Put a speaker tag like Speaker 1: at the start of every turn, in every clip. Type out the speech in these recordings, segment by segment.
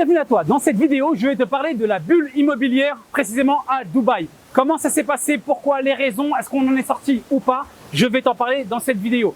Speaker 1: Bienvenue à toi. Dans cette vidéo, je vais te parler de la bulle immobilière, précisément à Dubaï. Comment ça s'est passé, pourquoi, les raisons, est-ce qu'on en est sorti ou pas? Je vais t'en parler dans cette vidéo.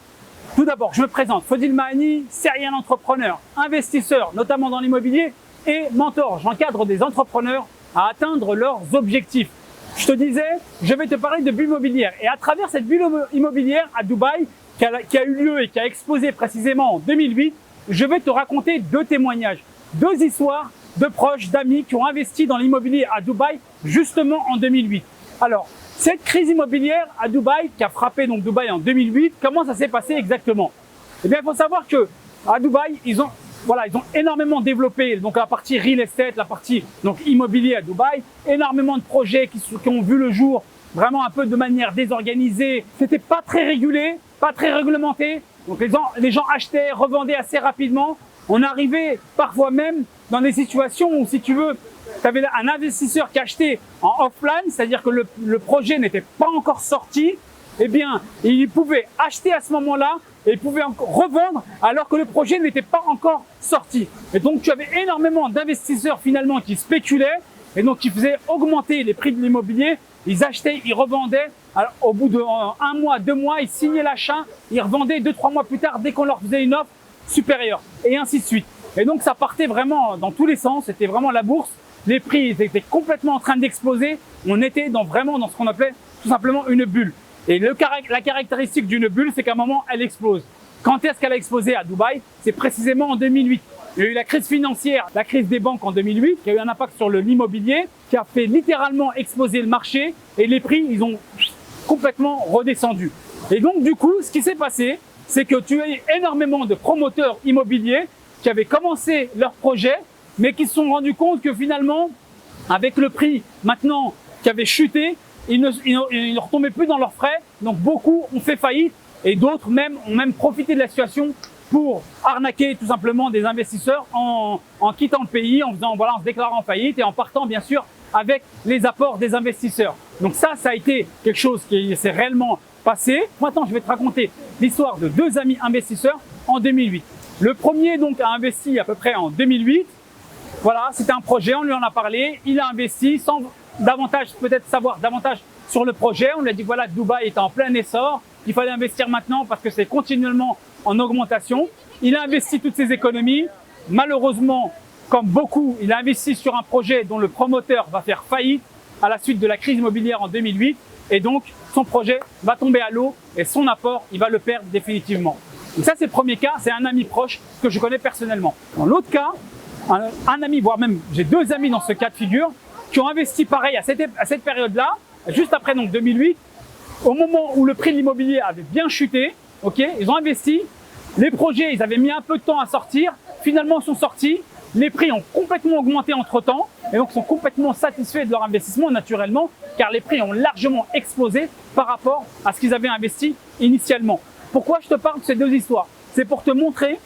Speaker 1: Tout d'abord, je me présente, Fodil Mahani, serial entrepreneur, investisseur, notamment dans l'immobilier, et mentor. J'encadre des entrepreneurs à atteindre leurs objectifs. Je te disais, je vais te parler de bulle immobilière. Et à travers cette bulle immobilière à Dubaï, qui a eu lieu et qui a explosé précisément en 2008, je vais te raconter deux témoignages, deux histoires de proches, d'amis qui ont investi dans l'immobilier à Dubaï justement en 2008. Alors, cette crise immobilière à Dubaï, qui a frappé donc Dubaï en 2008, comment ça s'est passé exactement? Eh bien, il faut savoir que à Dubaï, ils ont énormément développé donc la partie real estate, la partie donc immobilier à Dubaï, énormément de projets qui ont vu le jour vraiment un peu de manière désorganisée. C'était pas très régulé, pas très réglementé. Donc les gens achetaient, revendaient assez rapidement. On arrivait parfois même dans des situations où, si tu veux, tu avais un investisseur qui achetait en offline, c'est-à-dire que le projet n'était pas encore sorti. Eh bien, il pouvait acheter à ce moment-là et il pouvait revendre alors que le projet n'était pas encore sorti. Et donc, tu avais énormément d'investisseurs finalement qui spéculaient et donc qui faisaient augmenter les prix de l'immobilier. Ils achetaient, ils revendaient. Alors, au bout de 1 mois, 2 mois, ils signaient l'achat, ils revendaient 2-3 mois plus tard dès qu'on leur faisait une offre supérieure et ainsi de suite. Et donc, ça partait vraiment dans tous les sens. C'était vraiment la bourse. Les prix étaient complètement en train d'exploser. On était vraiment dans ce qu'on appelait tout simplement une bulle. Et la caractéristique d'une bulle, c'est qu'à un moment, elle explose. Quand est-ce qu'elle a explosé à Dubaï? C'est précisément en 2008. Il y a eu la crise financière, la crise des banques en 2008, qui a eu un impact sur l'immobilier, qui a fait littéralement exploser le marché et les prix, ils ont complètement redescendu. Et donc, du coup, ce qui s'est passé, c'est que tu as eu énormément de promoteurs immobiliers qui avaient commencé leur projet, mais qui se sont rendus compte que finalement, avec le prix maintenant qui avait chuté, ils ne retombaient plus dans leurs frais. Donc, beaucoup ont fait faillite et d'autres ont même profité de la situation pour arnaquer tout simplement des investisseurs en quittant le pays, en se déclarant faillite et en partant bien sûr avec les apports des investisseurs. Donc ça a été quelque chose qui s'est réellement passé. Maintenant, je vais te raconter l'histoire de deux amis investisseurs en 2008. Le premier donc a investi à peu près en 2008. Voilà, c'était un projet, on lui en a parlé, il a investi sans peut-être savoir davantage sur le projet. On lui a dit voilà, Dubaï est en plein essor, il fallait investir maintenant parce que c'est continuellement en augmentation. Il a investi toutes ses économies. Malheureusement, comme beaucoup, il a investi sur un projet dont le promoteur va faire faillite à la suite de la crise immobilière en 2008. Et donc, son projet va tomber à l'eau et son apport, il va le perdre définitivement. Donc ça, c'est le premier cas, c'est un ami proche que je connais personnellement. Dans l'autre cas, un ami, voire même j'ai deux amis dans ce cas de figure, qui ont investi pareil à cette période-là, juste après donc 2008, au moment où le prix de l'immobilier avait bien chuté. Okay, ils ont investi, les projets, ils avaient mis un peu de temps à sortir, finalement ils sont sortis, les prix ont complètement augmenté entre-temps et donc sont complètement satisfaits de leur investissement naturellement car les prix ont largement explosé par rapport à ce qu'ils avaient investi initialement. Pourquoi je te parle de ces deux histoires? C'est pour te montrer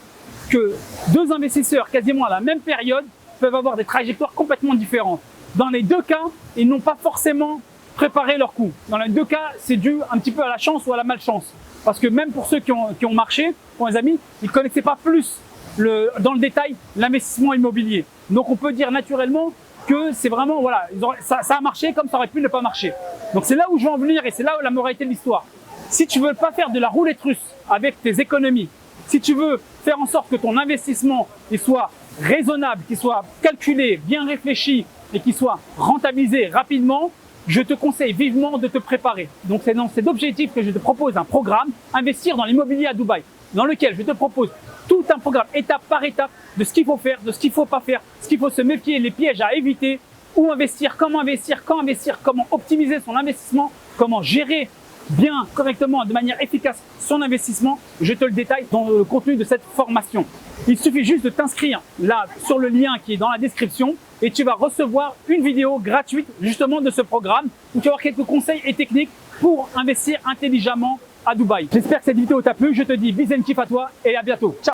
Speaker 1: que deux investisseurs quasiment à la même période peuvent avoir des trajectoires complètement différentes. Dans les deux cas, ils n'ont pas forcément préparé leur coup. Dans les deux cas, c'est dû un petit peu à la chance ou à la malchance. Parce que même pour ceux qui ont marché, pour les amis, ils ne connaissaient pas plus dans le détail l'investissement immobilier. Donc on peut dire naturellement que c'est vraiment, voilà, ça a marché comme ça aurait pu ne pas marcher. Donc c'est là où je veux en venir et c'est là où la moralité de l'histoire. Si tu veux pas faire de la roulette russe avec tes économies, si tu veux faire en sorte que ton investissement il soit raisonnable, qu'il soit calculé, bien réfléchi et qu'il soit rentabilisé rapidement, je te conseille vivement de te préparer. Donc c'est dans cet objectif que je te propose un programme, Investir dans l'immobilier à Dubaï, dans lequel je te propose tout un programme étape par étape de ce qu'il faut faire, de ce qu'il ne faut pas faire, ce qu'il faut se méfier, les pièges à éviter, où investir, comment investir, quand investir, comment optimiser son investissement, comment gérer bien, correctement, de manière efficace son investissement. Je te le détaille dans le contenu de cette formation. Il suffit juste de t'inscrire là sur le lien qui est dans la description et tu vas recevoir une vidéo gratuite justement de ce programme où tu vas avoir quelques conseils et techniques pour investir intelligemment à Dubaï. J'espère que cette vidéo t'a plu. Je te dis bis and kiff à toi et à bientôt. Ciao.